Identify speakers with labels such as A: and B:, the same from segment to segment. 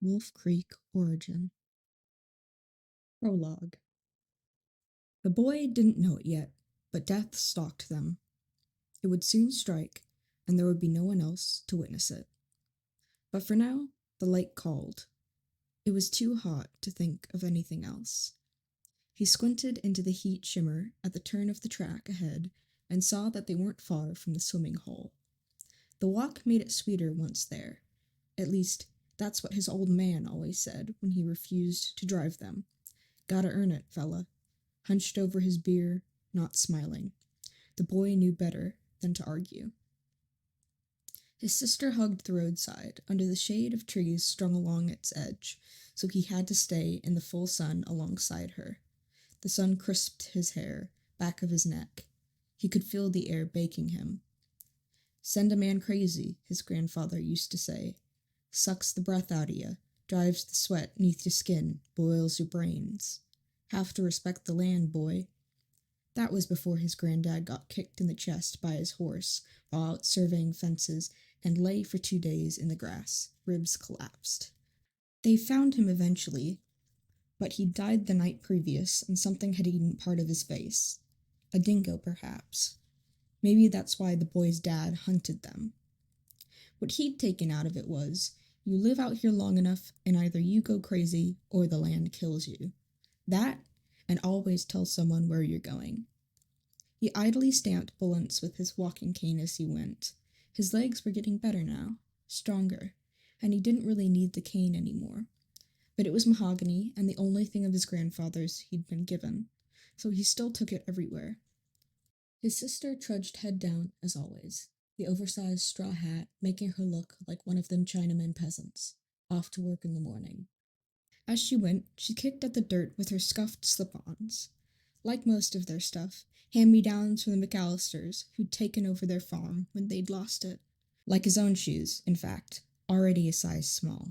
A: Wolf Creek Origin. Prologue. The boy didn't know it yet, but death stalked them. It would soon strike, and there would be no one else to witness it. But for now, the lake called. It was too hot to think of anything else. He squinted into the heat shimmer at the turn of the track ahead and saw that they weren't far from the swimming hole. The walk made it sweeter once there. At least, that's what his old man always said when he refused to drive them. Gotta earn it, fella. Hunched over his beer, not smiling. The boy knew better than to argue. His sister hugged the roadside, under the shade of trees strung along its edge, so he had to stay in the full sun alongside her. The sun crisped his hair, back of his neck. He could feel the air baking him. Send a man crazy, his grandfather used to say. Sucks the breath out of you, drives the sweat neath your skin, boils your brains. Have to respect the land, boy. That was before his granddad got kicked in the chest by his horse while out surveying fences and lay for 2 days in the grass, ribs collapsed. They found him eventually, but he'd died the night previous and something had eaten part of his face. A dingo, perhaps. Maybe that's why the boy's dad hunted them. What he'd taken out of it was, you live out here long enough and either you go crazy or the land kills you. That, and always tell someone where you're going. He idly stamped bullets with his walking cane as he went. His legs were getting better now, stronger, and he didn't really need the cane anymore. But it was mahogany, and the only thing of his grandfather's he'd been given, so he still took it everywhere. His sister trudged head down, as always, the oversized straw hat making her look like one of them Chinaman peasants, off to work in the morning. As she went, she kicked at the dirt with her scuffed slip-ons. Like most of their stuff, hand-me-downs from the McAllisters, who'd taken over their farm when they'd lost it. Like his own shoes, in fact, already a size small.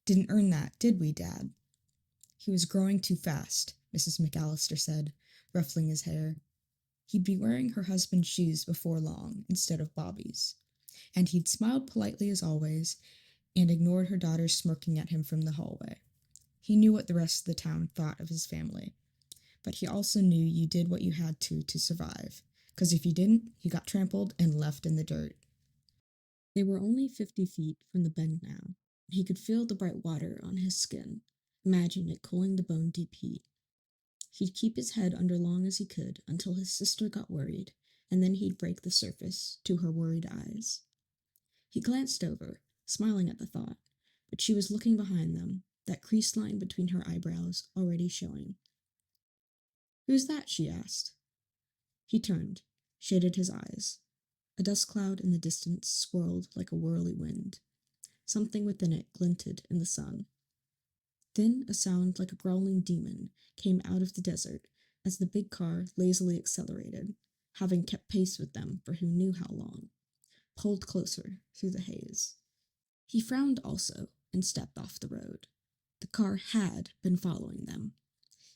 A: Didn't earn that, did we, Dad? He was growing too fast, Mrs. McAllister said, ruffling his hair. He'd be wearing her husband's shoes before long, instead of Bobby's. And he'd smiled politely as always, and ignored her daughter smirking at him from the hallway. He knew what the rest of the town thought of his family. But he also knew you did what you had to survive, because if you didn't, you got trampled and left in the dirt. They were only 50 feet from the bend now, and he could feel the bright water on his skin, imagine it cooling the bone-deep heat. He'd keep his head under long as he could until his sister got worried, and then he'd break the surface to her worried eyes. He glanced over, smiling at the thought, but she was looking behind them, that crease line between her eyebrows already showing. "Who's that?" she asked. He turned, shaded his eyes. A dust cloud in the distance swirled like a whirly wind. Something within it glinted in the sun. Then a sound like a growling demon came out of the desert as the big car lazily accelerated, having kept pace with them for who knew how long, pulled closer through the haze. He frowned also and stepped off the road. The car had been following them.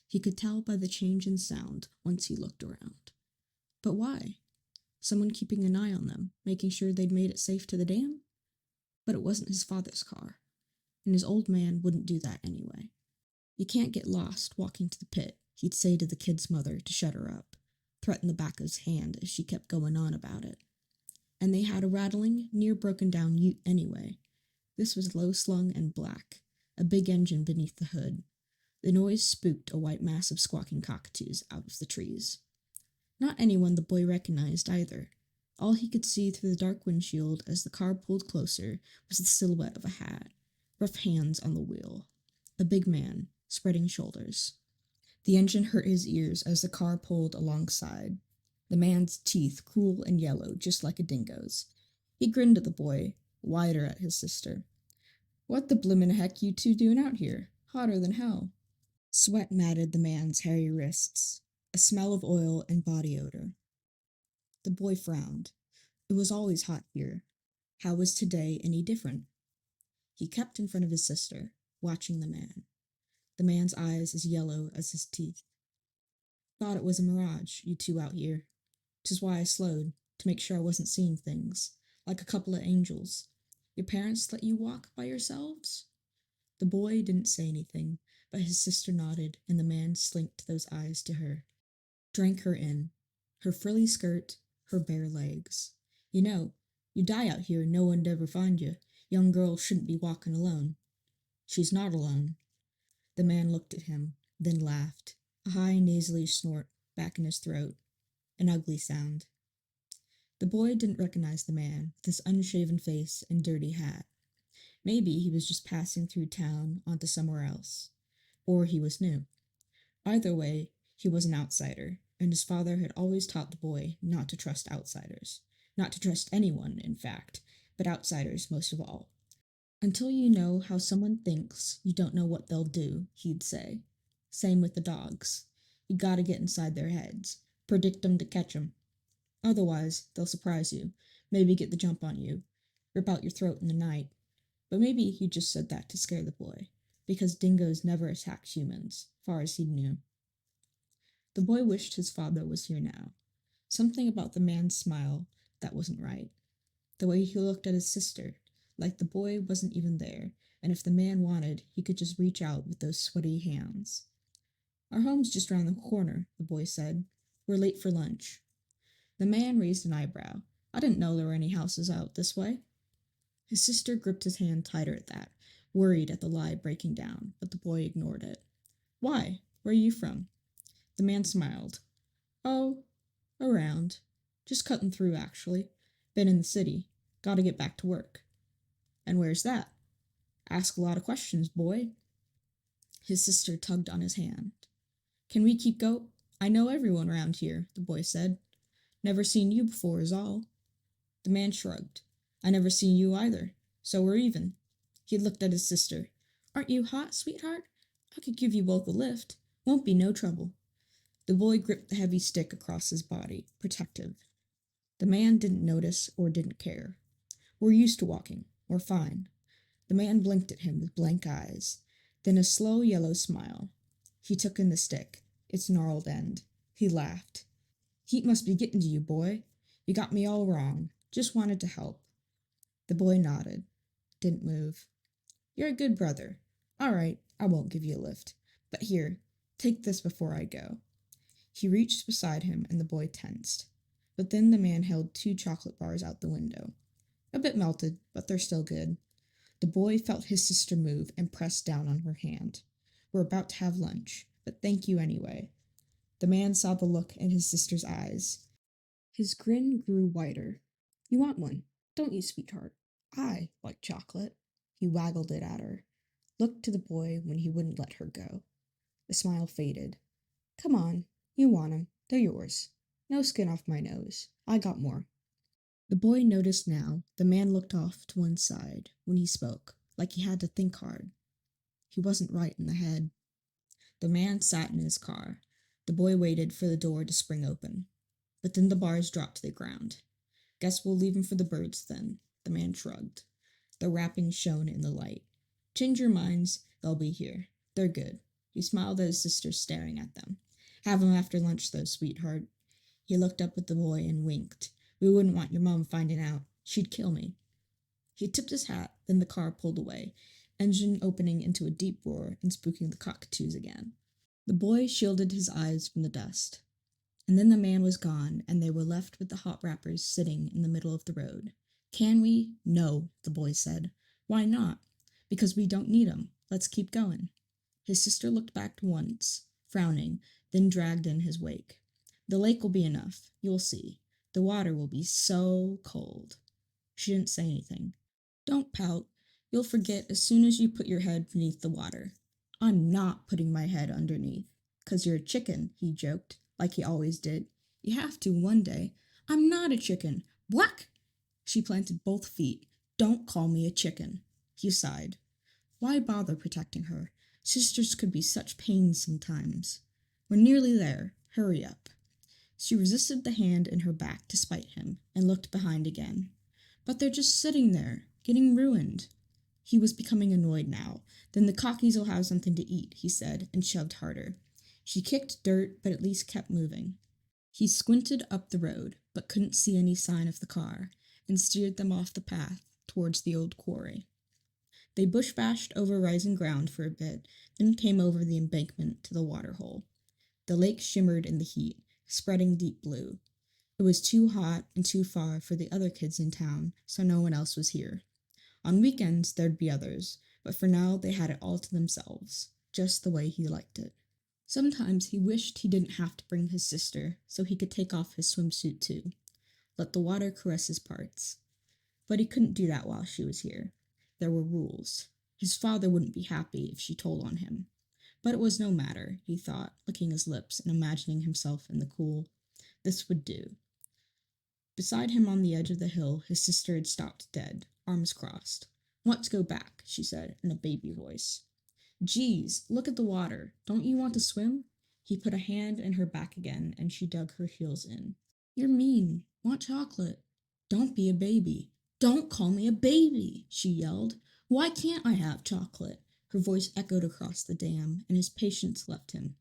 A: He could tell by the change in sound once he looked around. But why? Someone keeping an eye on them, making sure they'd made it safe to the dam? But it wasn't his father's car, and his old man wouldn't do that anyway. You can't get lost walking to the pit, he'd say to the kid's mother to shut her up, threaten the back of his hand as she kept going on about it. And they had a rattling, near broken down ute anyway. This was low-slung and black, a big engine beneath the hood. The noise spooked a white mass of squawking cockatoos out of the trees. Not anyone the boy recognized either. All he could see through the dark windshield as the car pulled closer was the silhouette of a hat, rough hands on the wheel. A big man, spreading shoulders. The engine hurt his ears as the car pulled alongside. The man's teeth cruel and yellow, just like a dingo's. He grinned at the boy, wider at his sister. "What the bloomin' heck you two doing out here? Hotter than hell." Sweat matted the man's hairy wrists, a smell of oil and body odor. The boy frowned. It was always hot here. How was today any different? He kept in front of his sister, watching the man. The man's eyes as yellow as his teeth. "Thought it was a mirage, you two out here. 'Tis why I slowed, to make sure I wasn't seeing things, like a couple of angels. Your parents let you walk by yourselves?" The boy didn't say anything, but his sister nodded, and the man slinked those eyes to her. Drank her in. Her frilly skirt, her bare legs. You know, you die out here and no one'd ever find you. Young girls shouldn't be walking alone. She's not alone. The man looked at him, then laughed, a high nasally snort back in his throat, an ugly sound. The boy didn't recognize the man with his unshaven face and dirty hat. Maybe he was just passing through town onto somewhere else. Or he was new. Either way, he was an outsider, and his father had always taught the boy not to trust outsiders. Not to trust anyone, in fact, but outsiders most of all. Until you know how someone thinks, you don't know what they'll do, he'd say. Same with the dogs. You gotta get inside their heads, predict 'em to catch 'em. Otherwise, they'll surprise you, maybe get the jump on you, rip out your throat in the night. But maybe he just said that to scare the boy, because dingoes never attacked humans, far as he knew. The boy wished his father was here now. Something about the man's smile that wasn't right. The way he looked at his sister, like the boy wasn't even there, and if the man wanted, he could just reach out with those sweaty hands. Our home's just round the corner, the boy said. We're late for lunch. The man raised an eyebrow. I didn't know there were any houses out this way. His sister gripped his hand tighter at that, worried at the lie breaking down, but the boy ignored it. Why? Where are you from? The man smiled. Oh, around. Just cutting through, actually. Been in the city. Gotta get back to work. And where's that? Ask a lot of questions, boy. His sister tugged on his hand. Can we keep go? I know everyone around here, the boy said. Never seen you before is all. The man shrugged. I never seen you either, so we're even. He looked at his sister. Aren't you hot, sweetheart? I could give you both a lift. Won't be no trouble. The boy gripped the heavy stick across his body, protective. The man didn't notice or didn't care. We're used to walking. We're fine. The man blinked at him with blank eyes, then a slow yellow smile. He took in the stick, its gnarled end. He laughed. Heat must be getting to you, boy. You got me all wrong. Just wanted to help. The boy nodded, didn't move. You're a good brother. All right, I won't give you a lift. But here, take this before I go. He reached beside him, and the boy tensed. But then the man held 2 chocolate bars out the window. A bit melted, but they're still good. The boy felt his sister move and pressed down on her hand. We're about to have lunch, but thank you anyway. The man saw the look in his sister's eyes. His grin grew wider. You want one, don't you, sweetheart? I like chocolate. He waggled it at her, looked to the boy when he wouldn't let her go. The smile faded. Come on, you want 'em. They're yours. No skin off my nose. I got more. The boy noticed now the man looked off to one side when he spoke, like he had to think hard. He wasn't right in the head. The man sat in his car. The boy waited for the door to spring open. But then the bars dropped to the ground. Guess we'll leave 'em for the birds, then, the man shrugged. The wrapping shone in the light. Change your minds, they'll be here. They're good. He smiled at his sister, staring at them. Have 'em after lunch, though, sweetheart. He looked up at the boy and winked. We wouldn't want your mom finding out. She'd kill me. He tipped his hat, then the car pulled away, engine opening into a deep roar and spooking the cockatoos again. The boy shielded his eyes from the dust. And then the man was gone, and they were left with the hot wrappers sitting in the middle of the road. Can we? No, the boy said. Why not? Because we don't need 'em. Let's keep going. His sister looked back once, frowning, then dragged in his wake. The lake will be enough. You'll see. The water will be so cold. She didn't say anything. Don't pout. You'll forget as soon as you put your head beneath the water. I'm not putting my head underneath. 'Cause you're a chicken, he joked, like he always did. You have to one day. I'm not a chicken. Whack! She planted both feet. Don't call me a chicken. He sighed. Why bother protecting her? Sisters could be such pains sometimes. We're nearly there. Hurry up. She resisted the hand in her back to spite him, and looked behind again. But they're just sitting there, getting ruined. He was becoming annoyed now. Then the cockies will have something to eat, he said, and shoved harder. She kicked dirt, but at least kept moving. He squinted up the road, but couldn't see any sign of the car, and steered them off the path towards the old quarry. They bush-bashed over rising ground for a bit, then came over the embankment to the waterhole. The lake shimmered in the heat, spreading deep blue. It was too hot and too far for the other kids in town, so no one else was here. On weekends, there'd be others, but for now they had it all to themselves, just the way he liked it. Sometimes he wished he didn't have to bring his sister, so he could take off his swimsuit too. Let the water caress his parts. But he couldn't do that while she was here. There were rules. His father wouldn't be happy if she told on him. But it was no matter, he thought, licking his lips and imagining himself in the cool. This would do. Beside him on the edge of the hill, his sister had stopped dead, arms crossed. "Want to go back," she said, in a baby voice. "Geez, look at the water. Don't you want to swim?" He put a hand in her back again, and she dug her heels in. "You're mean. Want chocolate." "Don't be a baby." "Don't call me a baby," she yelled. "Why can't I have chocolate?" Her voice echoed across the dam, and his patience left him.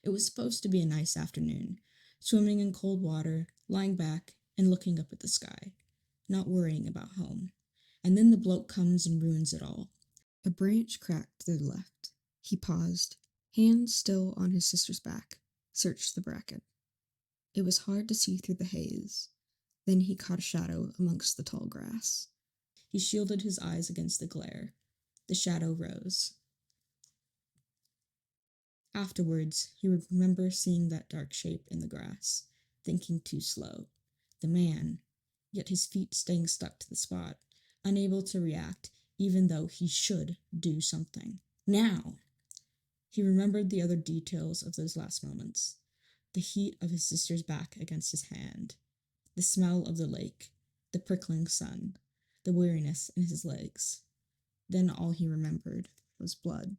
A: It was supposed to be a nice afternoon, swimming in cold water, lying back, and looking up at the sky, not worrying about home. And then the bloke comes and ruins it all. A branch cracked to the left. He paused, hands still on his sister's back, searched the bracket. It was hard to see through the haze. Then he caught a shadow amongst the tall grass. He shielded his eyes against the glare. The shadow rose. Afterwards, he would remember seeing that dark shape in the grass, thinking too slow. The man, yet his feet staying stuck to the spot, unable to react, even though he should do something. Now! He remembered the other details of those last moments. The heat of his sister's back against his hand, the smell of the lake, the prickling sun, the weariness in his legs. Then all he remembered was blood.